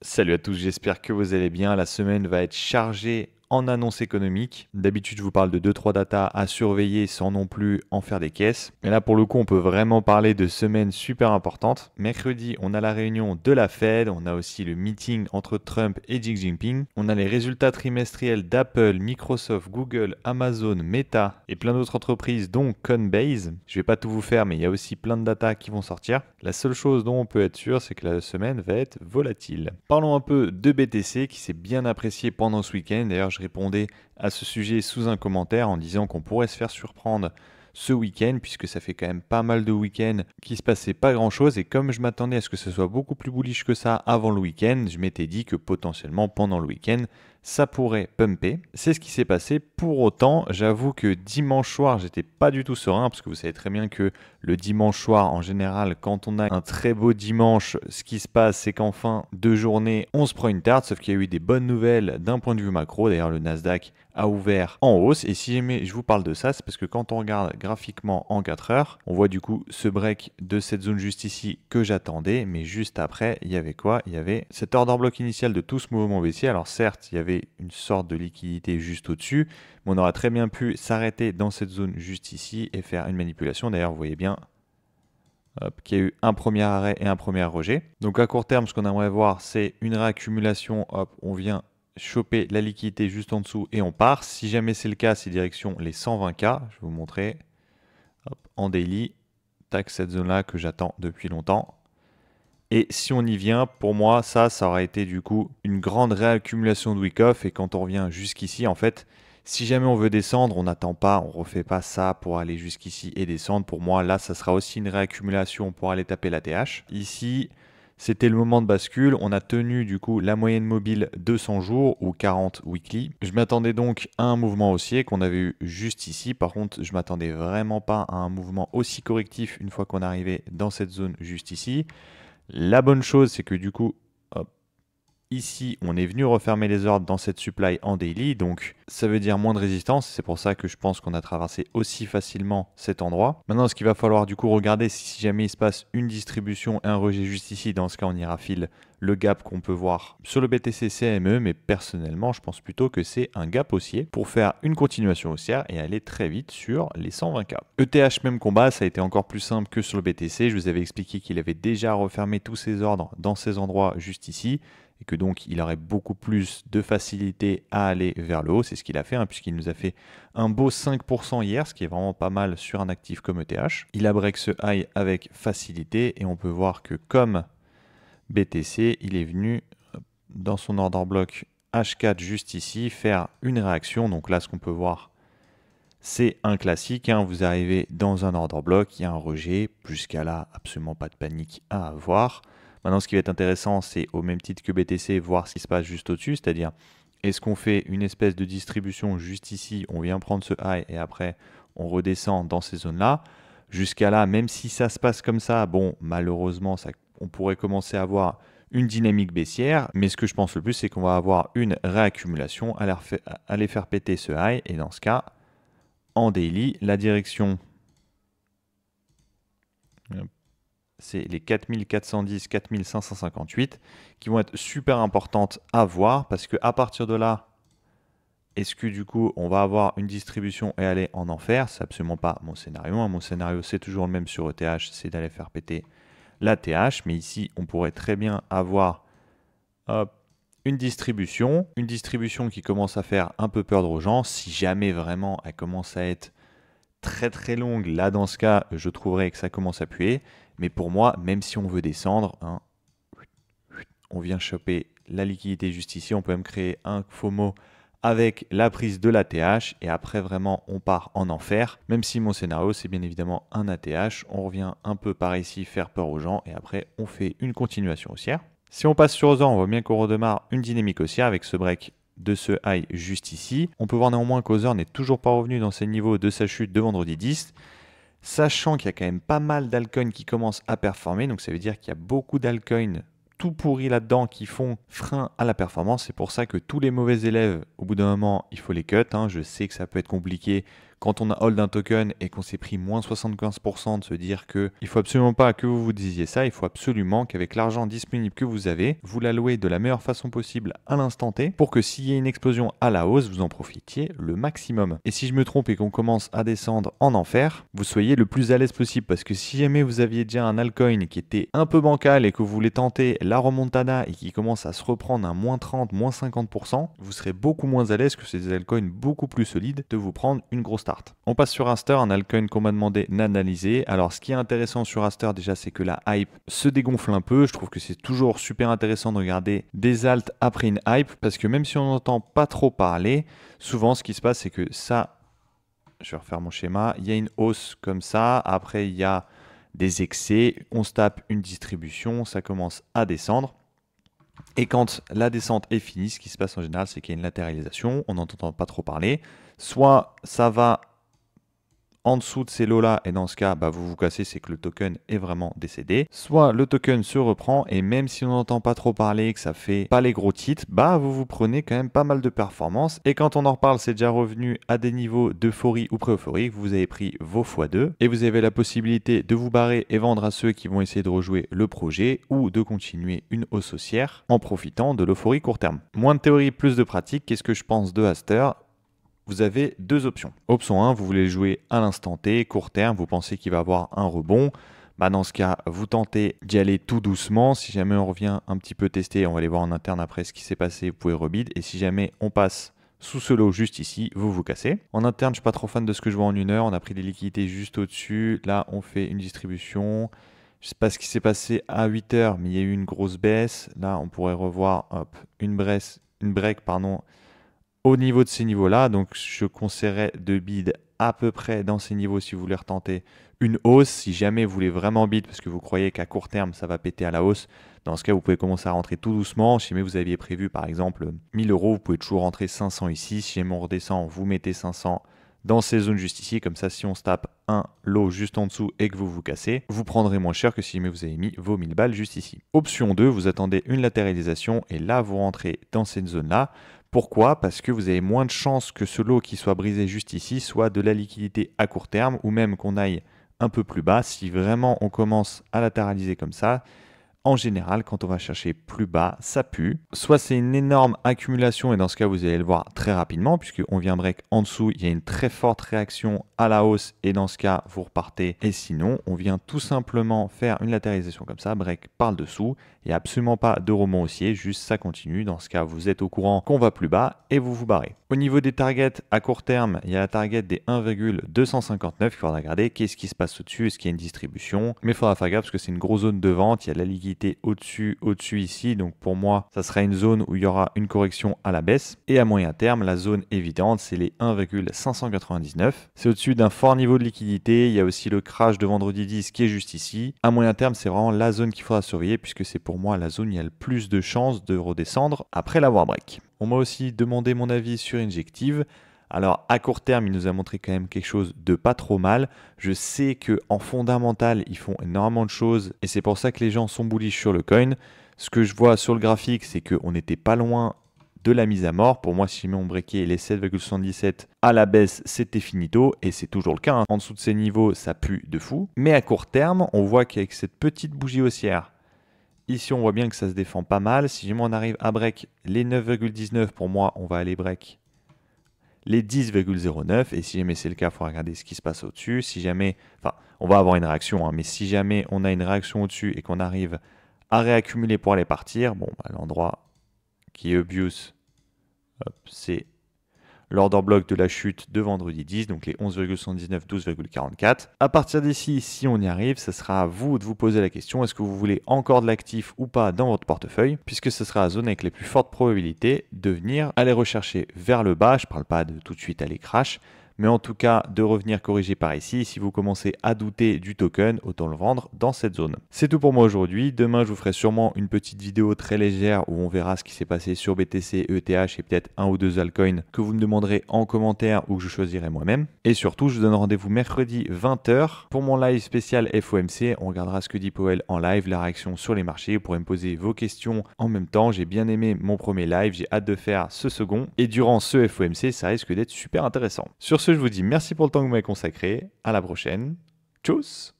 Salut à tous, j'espère que vous allez bien. La semaine va être chargée en annonces économiques. D'habitude, je vous parle de deux trois datas à surveiller sans non plus en faire des caisses. Mais là, pour le coup, on peut vraiment parler de semaines super importantes. Mercredi, on a la réunion de la Fed. On a aussi le meeting entre Trump et Xi Jinping. On a les résultats trimestriels d'Apple, Microsoft, Google, Amazon, Meta et plein d'autres entreprises, dont Coinbase. Je vais pas tout vous faire, mais il y a aussi plein de datas qui vont sortir. La seule chose dont on peut être sûr, c'est que la semaine va être volatile. Parlons un peu de BTC qui s'est bien apprécié pendant ce week-end. D'ailleurs, je répondais à ce sujet sous un commentaire en disant qu'on pourrait se faire surprendre ce week-end, puisque ça fait quand même pas mal de week-ends qui se passait pas grand-chose. Et comme je m'attendais à ce que ce soit beaucoup plus bullish que ça avant le week-end, je m'étais dit que potentiellement pendant le week-end, ça pourrait pumper. C'est ce qui s'est passé. Pour autant, j'avoue que dimanche soir, j'étais pas du tout serein, parce que vous savez très bien que le dimanche soir, en général, quand on a un très beau dimanche, ce qui se passe, c'est qu'en fin de journée, on se prend une tarte, sauf qu'il y a eu des bonnes nouvelles d'un point de vue macro. D'ailleurs, le Nasdaq a ouvert en hausse. Et si jamais je vous parle de ça, c'est parce que quand on regarde graphiquement en 4 heures, on voit du coup ce break de cette zone juste ici que j'attendais. Mais juste après, il y avait quoi? Il y avait cet order block initial de tout ce mouvement baissier. Alors certes, il y avait une sorte de liquidité juste au-dessus, mais on aurait très bien pu s'arrêter dans cette zone juste ici et faire une manipulation. D'ailleurs, vous voyez bien qu'il y a eu un premier arrêt et un premier rejet. Donc à court terme, ce qu'on aimerait voir, c'est une réaccumulation. Hop, on vient choper la liquidité juste en dessous et on part. Si jamais c'est le cas, c'est direction les 120K. Je vais vous montrer. Hop, en daily, tac, cette zone-là que j'attends depuis longtemps. Et si on y vient, pour moi, ça aurait été du coup une grande réaccumulation de week-off. Et quand on revient jusqu'ici, en fait, si jamais on veut descendre, on n'attend pas, on refait pas ça pour aller jusqu'ici et descendre. Pour moi, là, ça sera aussi une réaccumulation pour aller taper la TH. Ici, c'était le moment de bascule. On a tenu du coup la moyenne mobile 200 jours ou 40 weekly. Je m'attendais donc à un mouvement haussier qu'on avait eu juste ici. Par contre, je m'attendais vraiment pas à un mouvement aussi correctif une fois qu'on arrivait dans cette zone juste ici. La bonne chose, c'est que du coup, hop, ici, on est venu refermer les ordres dans cette supply en daily, donc ça veut dire moins de résistance. C'est pour ça que je pense qu'on a traversé aussi facilement cet endroit. Maintenant, ce qu'il va falloir du coup regarder, si jamais il se passe une distribution et un rejet juste ici, dans ce cas, on ira fil le gap qu'on peut voir sur le BTC CME, mais personnellement, je pense plutôt que c'est un gap haussier pour faire une continuation haussière et aller très vite sur les 120K. ETH, même combat, ça a été encore plus simple que sur le BTC. Je vous avais expliqué qu'il avait déjà refermé tous ses ordres dans ces endroits juste ici, et que donc il aurait beaucoup plus de facilité à aller vers le haut. C'est ce qu'il a fait, puisqu'il nous a fait un beau 5% hier, ce qui est vraiment pas mal sur un actif comme ETH. Il a break ce high avec facilité, et on peut voir que comme BTC, il est venu dans son order block H4 juste ici faire une réaction. Donc là, ce qu'on peut voir, c'est un classique. Vous arrivez dans un order block, il y a un rejet. Jusqu'à là, absolument pas de panique à avoir. Maintenant, ce qui va être intéressant, c'est au même titre que BTC, voir ce qui se passe juste au-dessus, c'est-à-dire est-ce qu'on fait une espèce de distribution juste ici, on vient prendre ce high et après on redescend dans ces zones-là. Jusqu'à là, même si ça se passe comme ça, bon, malheureusement, on pourrait commencer à avoir une dynamique baissière, mais ce que je pense le plus, c'est qu'on va avoir une réaccumulation, aller faire péter ce high, et dans ce cas, en daily, la direction, c'est les 4410, 4558 qui vont être super importantes à voir, parce qu'à partir de là, est-ce que du coup on va avoir une distribution et aller en enfer? C'est absolument pas mon scénario. Mon scénario, c'est toujours le même sur ETH, c'est d'aller faire péter la TH. Mais ici, on pourrait très bien avoir une distribution qui commence à faire un peu peur aux gens. Si jamais vraiment elle commence à être très très longue, là dans ce cas, je trouverais que ça commence à puer. Mais pour moi, même si on veut descendre, on vient choper la liquidité juste ici. On peut même créer un FOMO avec la prise de l'ATH, et après vraiment on part en enfer. Même si mon scénario, c'est bien évidemment un ATH, on revient un peu par ici faire peur aux gens, et après on fait une continuation haussière. Si on passe sur aux heures, on voit bien qu'on redémarre une dynamique haussière avec ce break de ce high juste ici. On peut voir néanmoins qu'aux heures n'est toujours pas revenu dans ces niveaux de sa chute de vendredi 10, sachant qu'il y a quand même pas mal d'altcoins qui commencent à performer. Donc ça veut dire qu'il y a beaucoup d'altcoins tout pourris là-dedans qui font frein à la performance. C'est pour ça que tous les mauvais élèves, au bout d'un moment, il faut les cut. Je sais que ça peut être compliqué quand on a hold un token et qu'on s'est pris moins 75%, de se dire que il faut absolument pas que vous vous disiez ça, il faut absolument qu'avec l'argent disponible que vous avez, vous l'allouez de la meilleure façon possible à l'instant T pour que s'il y a une explosion à la hausse, vous en profitiez le maximum. Et si je me trompe et qu'on commence à descendre en enfer, vous soyez le plus à l'aise possible, parce que si jamais vous aviez déjà un altcoin qui était un peu bancal et que vous voulez tenter la remontada et qui commence à se reprendre à moins 30, moins 50%, vous serez beaucoup moins à l'aise que ces altcoins beaucoup plus solides de vous prendre une grosse start. On passe sur Aster, un altcoin qu'on m'a demandé d'analyser. Alors ce qui est intéressant sur Aster déjà, c'est que la hype se dégonfle un peu. Je trouve que c'est toujours super intéressant de regarder des alts après une hype, parce que même si on n'entend pas trop parler, souvent ce qui se passe c'est que ça, je vais refaire mon schéma, il y a une hausse comme ça, après il y a des excès, on se tape une distribution, ça commence à descendre. Et quand la descente est finie, ce qui se passe en général, c'est qu'il y a une latéralisation, on n'entend pas trop parler. Soit ça va en dessous de ces lots-là, et dans ce cas, vous vous cassez, c'est que le token est vraiment décédé. Soit le token se reprend, et même si on n'entend pas trop parler, que ça fait pas les gros titres, vous prenez quand même pas mal de performance. Et quand on en reparle, c'est déjà revenu à des niveaux d'euphorie ou pré-euphorie, vous avez pris vos x2, et vous avez la possibilité de vous barrer et vendre à ceux qui vont essayer de rejouer le projet, ou de continuer une hausse haussière en profitant de l'euphorie court terme. Moins de théorie, plus de pratique. Qu'est-ce que je pense de Aster ? Vous avez deux options. Option 1, vous voulez jouer à l'instant T, court terme, vous pensez qu'il va y avoir un rebond. Dans ce cas, vous tentez d'y aller tout doucement. Si jamais on revient un petit peu tester, on va aller voir en interne après ce qui s'est passé, vous pouvez rebid. Et si jamais on passe sous ce lot juste ici, vous vous cassez. En interne, je ne suis pas trop fan de ce que je vois en 1 heure. On a pris des liquidités juste au-dessus. Là, on fait une distribution. Je ne sais pas ce qui s'est passé à 8 heures, mais il y a eu une grosse baisse. Là, on pourrait revoir une break, au niveau de ces niveaux-là. Donc, je conseillerais de bid à peu près dans ces niveaux si vous voulez retenter une hausse. Si jamais vous voulez vraiment bid parce que vous croyez qu'à court terme, ça va péter à la hausse, dans ce cas, vous pouvez commencer à rentrer tout doucement. Si jamais vous aviez prévu, par exemple, 1000 €, vous pouvez toujours rentrer 500 ici. Si jamais on redescend, vous mettez 500 dans ces zones juste ici. Comme ça, si on se tape un lot juste en dessous et que vous vous cassez, vous prendrez moins cher que si jamais vous avez mis vos 1000 balles juste ici. Option 2, vous attendez une latéralisation et là, vous rentrez dans cette zone-là. Pourquoi ? Parce que vous avez moins de chances que ce lot qui soit brisé juste ici soit de la liquidité à court terme, ou même qu'on aille un peu plus bas. Si vraiment on commence à latéraliser comme ça, en général, quand on va chercher plus bas, ça pue. Soit c'est une énorme accumulation, et dans ce cas, vous allez le voir très rapidement, puisqu'on vient break en dessous, il y a une très forte réaction à la hausse, et dans ce cas, vous repartez. Et sinon, on vient tout simplement faire une latéralisation comme ça, break par le dessous. Il n'y a absolument pas de rebond haussier, juste ça continue. Dans ce cas, vous êtes au courant qu'on va plus bas et vous vous barrez. Au niveau des targets à court terme, il y a la target des 1,259. Il faudra regarder qu'est-ce qui se passe au-dessus, est-ce qu'il y a une distribution. Mais il faudra faire gaffe parce que c'est une grosse zone de vente. Il y a de la liquidité au-dessus ici. Donc pour moi, ça sera une zone où il y aura une correction à la baisse. Et à moyen terme, la zone évidente, c'est les 1,599. C'est au-dessus d'un fort niveau de liquidité. Il y a aussi le crash de vendredi 10 qui est juste ici. À moyen terme, c'est vraiment la zone qu'il faudra surveiller puisque c'est pour moi la zone où il y a le plus de chances de redescendre après l'avoir break. On m'a aussi demandé mon avis sur Injective. Alors à court terme, il nous a montré quand même quelque chose de pas trop mal. Je sais qu'en fondamental, ils font énormément de choses et c'est pour ça que les gens sont bullish sur le coin. Ce que je vois sur le graphique, c'est qu'on n'était pas loin de la mise à mort. Pour moi, si on breakait les 7,77 à la baisse, c'était finito et c'est toujours le cas. En dessous de ces niveaux, ça pue de fou. Mais à court terme, on voit qu'avec cette petite bougie haussière, ici, on voit bien que ça se défend pas mal. Si jamais on arrive à break les 9,19, pour moi, on va aller break les 10,09. Et si jamais c'est le cas, il faut regarder ce qui se passe au-dessus. Si jamais, on va avoir une réaction, mais si jamais on a une réaction au-dessus et qu'on arrive à réaccumuler pour aller partir, l'endroit qui est obvious, c'est l'order block de la chute de vendredi 10, donc les 11,79, 12,44. À partir d'ici, si on y arrive, ce sera à vous de vous poser la question, est-ce que vous voulez encore de l'actif ou pas dans votre portefeuille, puisque ce sera la zone avec les plus fortes probabilités de venir aller rechercher vers le bas. Je ne parle pas de tout de suite aller crash, mais en tout cas de revenir corriger par ici. Si vous commencez à douter du token, autant le vendre dans cette zone. C'est tout pour moi aujourd'hui. Demain, je vous ferai sûrement une petite vidéo très légère où on verra ce qui s'est passé sur BTC, ETH et peut-être un ou deux altcoins que vous me demanderez en commentaire ou que je choisirai moi-même. Et surtout, je vous donne rendez-vous mercredi 20 h pour mon live spécial FOMC. On regardera ce que dit Powell en live, la réaction sur les marchés. Vous pourrez me poser vos questions en même temps. J'ai bien aimé mon premier live, j'ai hâte de faire ce second. Et durant ce FOMC, ça risque d'être super intéressant. Sur ce, ce, je vous dis merci pour le temps que vous m'avez consacré. À la prochaine. Tchuss!